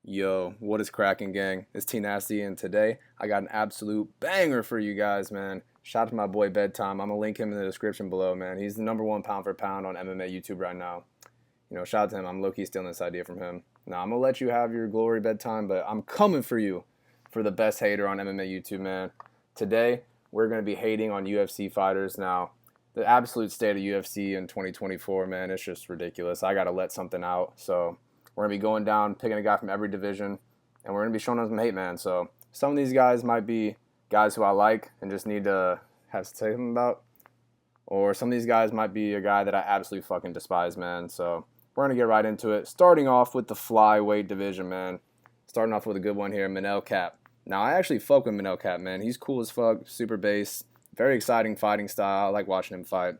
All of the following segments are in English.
Yo, what is cracking, gang? It's T Nasty, and today I got an absolute banger for you guys, man. Shout out to my boy Bedtime. I'm gonna link him in the description below, man. He's the number one pound for pound on MMA YouTube right now. Shout out to him. I'm low key stealing this idea from him. Now I'm gonna let you have your glory, Bedtime, but I'm coming for you for the best hater on MMA YouTube, man. Today we're gonna be hating on UFC fighters. Now, the absolute state of UFC in 2024, man, it's just ridiculous. I gotta let something out, so. We're going to be going down, picking a guy from every division, and we're going to be showing them some hate, man. So some of these guys might be guys who I like and just need to have to say something about. Or some of these guys might be a guy that I absolutely fucking despise, man. So we're going to get right into it. Starting off with the flyweight division, man. Starting off with a good one here, Manel Cap. Now, I actually fuck with Manel Cap, man. He's cool as fuck, super base, very exciting fighting style. I like watching him fight.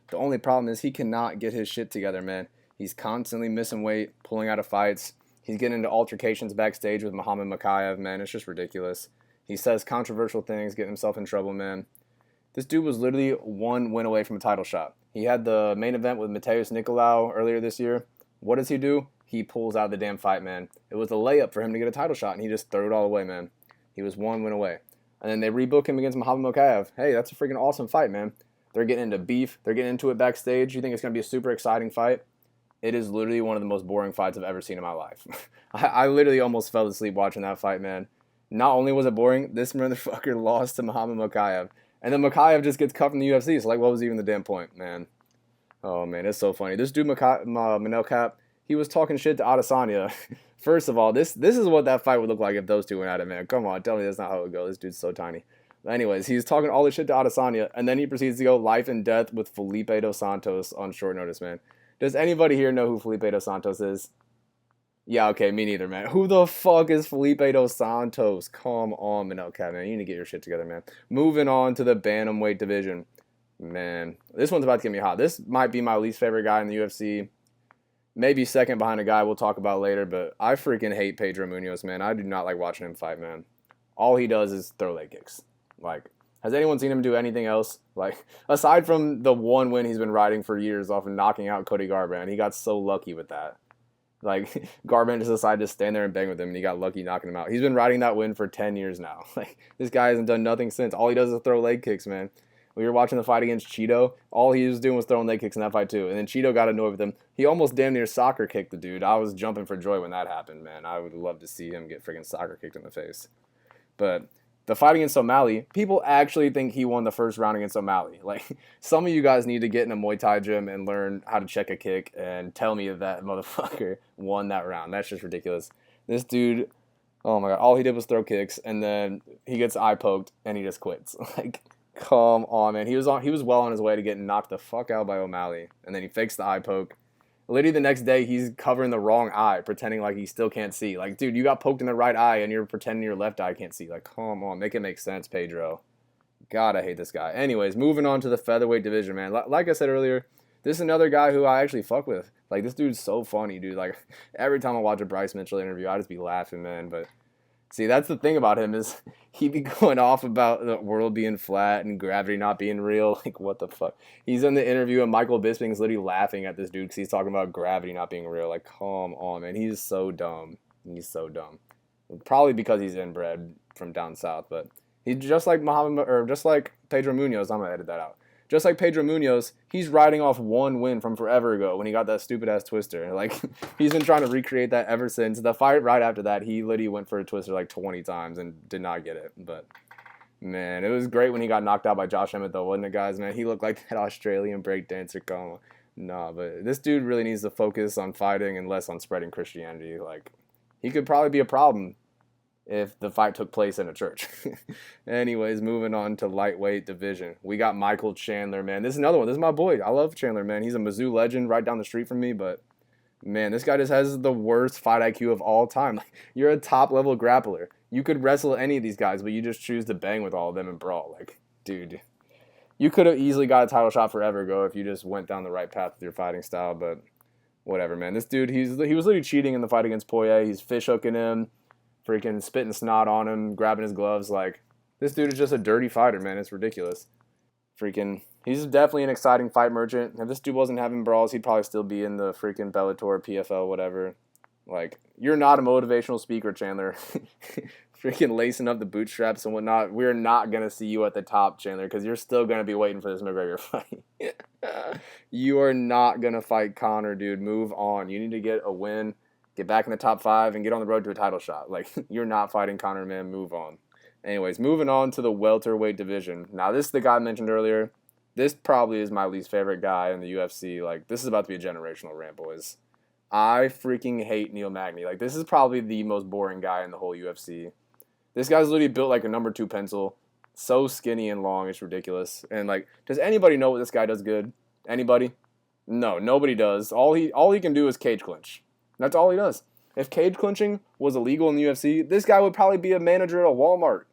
The only problem is he cannot get his shit together, man. He's constantly missing weight, pulling out of fights. He's getting into altercations backstage with Muhammad Mokaev, man. It's just ridiculous. He says controversial things, getting himself in trouble, man. This dude was literally one win away from a title shot. He had the main event with Mateus Nicolau earlier this year. What does he do? He pulls out the damn fight, man. It was a layup for him to get a title shot, and he just threw it all away, man. He was one win away. And then they rebook him against Muhammad Mokaev. Hey, that's a freaking awesome fight, man. They're getting into beef. They're getting into it backstage. You think it's going to be a super exciting fight? It is literally one of the most boring fights I've ever seen in my life. I literally almost fell asleep watching that fight, man. Not only was it boring, this motherfucker lost to Muhammad Mokaev. And then Mokaev just gets cut from the UFC. So, what was even the damn point, man? Oh, man, it's so funny. This dude, Manel Cap, he was talking shit to Adesanya. First of all, this is what that fight would look like if those two went at it, man. Come on, tell me that's not how it would go. This dude's so tiny. But anyways, he's talking all this shit to Adesanya, and then he proceeds to go life and death with Felipe dos Santos on short notice, man. Does anybody here know who Felipe dos Santos is? Yeah, okay, me neither, man. Who the fuck is Felipe dos Santos? Come on, Manel Cap, man. You need to get your shit together, man. Moving on to the bantamweight division. Man, this one's about to get me hot. This might be my least favorite guy in the UFC. Maybe second behind a guy we'll talk about later, but I freaking hate Pedro Munoz, man. I do not like watching him fight, man. All he does is throw leg kicks. Has anyone seen him do anything else? Aside from the one win he's been riding for years off of knocking out Cody Garbrandt, he got so lucky with that. Garbrandt just decided to stand there and bang with him, and he got lucky knocking him out. He's been riding that win for 10 years now. This guy hasn't done nothing since. All he does is throw leg kicks, man. We were watching the fight against Cheeto. All he was doing was throwing leg kicks in that fight, too. And then Cheeto got annoyed with him. He almost damn near soccer kicked the dude. I was jumping for joy when that happened, man. I would love to see him get freaking soccer kicked in the face. But the fight against O'Malley, people actually think he won the first round against O'Malley. Some of you guys need to get in a Muay Thai gym and learn how to check a kick and tell me that motherfucker won that round. That's just ridiculous. This dude, oh my God, all he did was throw kicks, and then he gets eye poked, and he just quits. Come on, man. He was well on his way to getting knocked the fuck out by O'Malley, and then he fakes the eye poke. Literally the next day, he's covering the wrong eye, pretending like he still can't see. Dude, you got poked in the right eye, and you're pretending your left eye can't see. Come on, make it make sense, Pedro. God, I hate this guy. Anyways, moving on to the featherweight division, man. Like I said earlier, this is another guy who I actually fuck with. This dude's so funny, dude. Every time I watch a Bryce Mitchell interview, I just be laughing, man. But see, that's the thing about him is he be going off about the world being flat and gravity not being real. What the fuck? He's in the interview and Michael Bisping's literally laughing at this dude because he's talking about gravity not being real. Come on, man. He's so dumb. He's so dumb. Probably because he's inbred from down south, but he's just like just like Pedro Munoz. I'm gonna edit that out. Just like Pedro Munoz, he's riding off one win from forever ago when he got that stupid-ass twister. He's been trying to recreate that ever since. The fight right after that, he literally went for a twister 20 times and did not get it. But, man, it was great when he got knocked out by Josh Emmett, though, wasn't it, guys? Man, he looked like that Australian breakdancer. Nah, but this dude really needs to focus on fighting and less on spreading Christianity. He could probably be a problem if the fight took place in a church. Anyways, moving on to lightweight division. We got Michael Chandler, man. This is another one. This is my boy. I love Chandler, man. He's a Mizzou legend right down the street from me, but, man, this guy just has the worst fight IQ of all time. You're a top-level grappler. You could wrestle any of these guys, but you just choose to bang with all of them and brawl. Dude, you could have easily got a title shot forever ago if you just went down the right path with your fighting style, but whatever, man. This dude, he was literally cheating in the fight against Poirier. He's fish hooking him, freaking spitting snot on him, grabbing his gloves. This dude is just a dirty fighter, man. It's ridiculous. He's definitely an exciting fight merchant. If this dude wasn't having brawls, he'd probably still be in the freaking Bellator, PFL, whatever. Like, you're not a motivational speaker, Chandler. Freaking lacing up the bootstraps and whatnot. We're not going to see you at the top, Chandler, because you're still going to be waiting for this McGregor fight. You are not going to fight Conor, dude. Move on. You need to get a win, get back in the top 5, and get on the road to a title shot. Like, you're not fighting Conor, man. Move on. Anyways, moving on to the welterweight division. Now, this is the guy I mentioned earlier. This probably is my least favorite guy in the UFC. Like, this is about to be a generational rant, boys. I freaking hate Neil Magny. Like, this is probably the most boring guy in the whole UFC. This guy's literally built like a number 2 pencil. So skinny and long, it's ridiculous. And, like, does anybody know what this guy does good? Anybody? No, nobody does. All he can do is cage clinch. That's all he does. If cage clinching was illegal in the UFC, this guy would probably be a manager at a Walmart.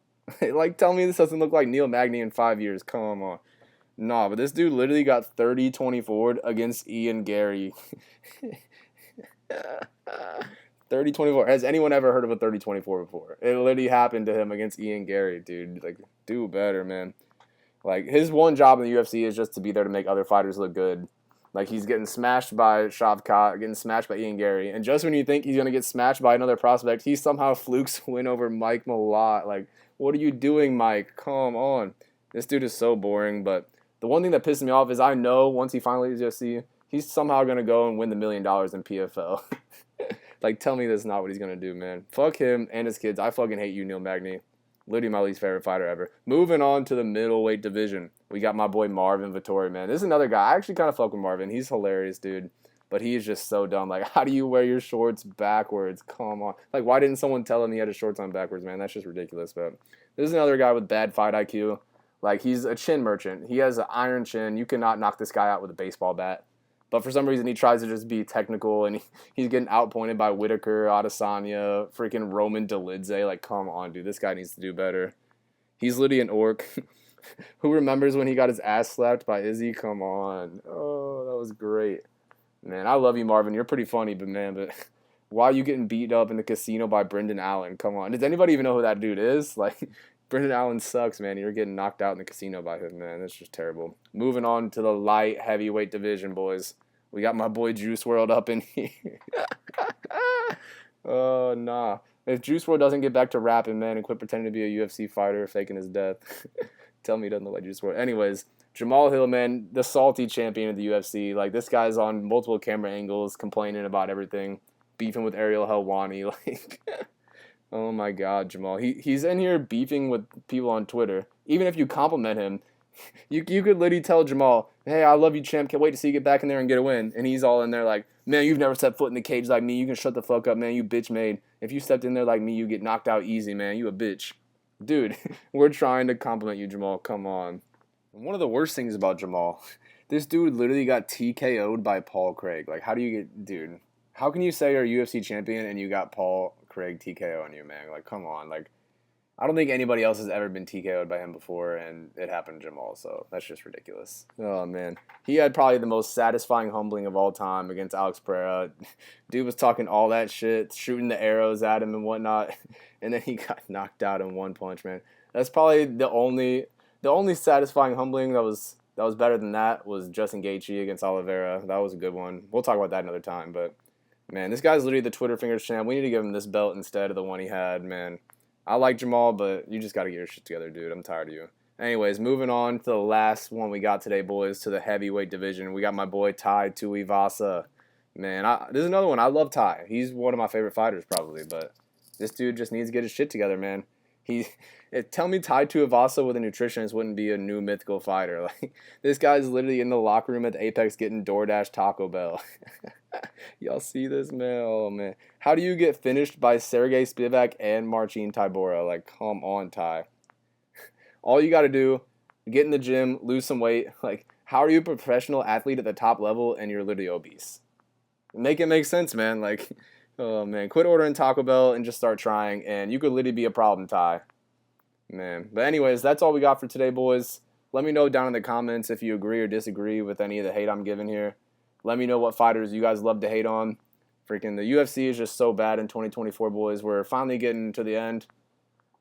Like, tell me this doesn't look like Neil Magny in 5 years. Come on. Nah, but this dude literally got 30-24 against Ian Gary. 30-24. Has anyone ever heard of a 30-24 before? It literally happened to him against Ian Gary, dude. Like, do better, man. Like, his one job in the UFC is just to be there to make other fighters look good. Like, he's getting smashed by Shavkat, getting smashed by Ian Gary. And just when you think he's going to get smashed by another prospect, he somehow flukes win over Mike Malott. Like, what are you doing, Mike? Come on. This dude is so boring, but the one thing that pisses me off is I know once he finally leaves UFC, he's somehow going to go and win the $1 million in PFL. Like, tell me that's not what he's going to do, man. Fuck him and his kids. I fucking hate you, Neil Magny. Literally my least favorite fighter ever. Moving on to the middleweight division. We got my boy Marvin Vettori, man. This is another guy. I actually kind of fuck with Marvin. He's hilarious, dude. But he is just so dumb. Like, how do you wear your shorts backwards? Come on. Like, why didn't someone tell him he had his shorts on backwards, man? That's just ridiculous. But this is another guy with bad fight IQ. Like, he's a chin merchant. He has an iron chin. You cannot knock this guy out with a baseball bat. But for some reason, he tries to just be technical, and he's getting outpointed by Whitaker, Adesanya, freaking Roman Dolidze. Like, come on, dude. This guy needs to do better. He's literally an orc. Who remembers when he got his ass slapped by Izzy? Come on. Oh, that was great. Man, I love you, Marvin. You're pretty funny, but why are you getting beat up in the casino by Brendan Allen? Come on. Does anybody even know who that dude is? Like, Brendan Allen sucks, man. You're getting knocked out in the casino by him, man. That's just terrible. Moving on to the light heavyweight division, boys. We got my boy Juice WRLD up in here. Oh, nah. If Juice WRLD doesn't get back to rapping, man, and quit pretending to be a UFC fighter faking his death, tell me he doesn't look like Juice WRLD. Anyways, Jamal Hill, man, the salty champion of the UFC. Like, this guy's on multiple camera angles, complaining about everything, beefing with Ariel Helwani. Like, oh my God, Jamal. He's in here beefing with people on Twitter. Even if you compliment him, you could literally tell Jamal, hey, I love you, champ. Can't wait to see you get back in there and get a win. And he's all in there like, man, you've never set foot in the cage like me. You can shut the fuck up, man. You bitch made. If you stepped in there like me, you get knocked out easy, man. You a bitch. Dude, we're trying to compliment you, Jamal. Come on. And one of the worst things about Jamal, this dude literally got TKO'd by Paul Craig. Like, how do you get, dude, how can you say you're a UFC champion and you got Paul Craig TKO on you, man? Like, come on. Like, I don't think anybody else has ever been TKO'd by him before, and it happened to Jamal, so that's just ridiculous. Oh, man. He had probably the most satisfying humbling of all time against Alex Pereira. Dude was talking all that shit, shooting the arrows at him and whatnot, and then he got knocked out in one punch, man. That's probably the only satisfying humbling that was better than that was Justin Gaethje against Oliveira. That was a good one. We'll talk about that another time, but, man, this guy's literally the Twitter fingers champ. We need to give him this belt instead of the one he had, man. I like Jamal, but you just got to get your shit together, dude. I'm tired of you. Anyways, moving on to the last one we got today, boys, to the heavyweight division. We got my boy Tai Tuivasa. Man, this is another one. I love Tai. He's one of my favorite fighters, probably, but this dude just needs to get his shit together, man. Tell me Tai Tuivasa with a nutritionist wouldn't be a new mythical fighter. Like, this guy's literally in the locker room at the Apex getting DoorDash Taco Bell. Y'all see this, man? Oh, man. How do you get finished by Sergey Spivak and Marcin Tybura? Like, come on, Tai. All you got to do, get in the gym, lose some weight. Like, how are you a professional athlete at the top level and you're literally obese? Make it make sense, man. Like, oh, man. Quit ordering Taco Bell and just start trying, and you could literally be a problem, Tai. Man. But anyways, that's all we got for today, boys. Let me know down in the comments if you agree or disagree with any of the hate I'm giving here. Let me know what fighters you guys love to hate on. Freaking the UFC is just so bad in 2024, boys. We're finally getting to the end.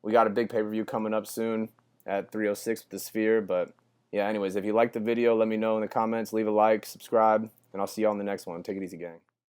We got a big pay-per-view coming up soon at 306 with the Sphere. But, yeah, anyways, if you liked the video, let me know in the comments. Leave a like, subscribe, and I'll see you on the next one. Take it easy, gang.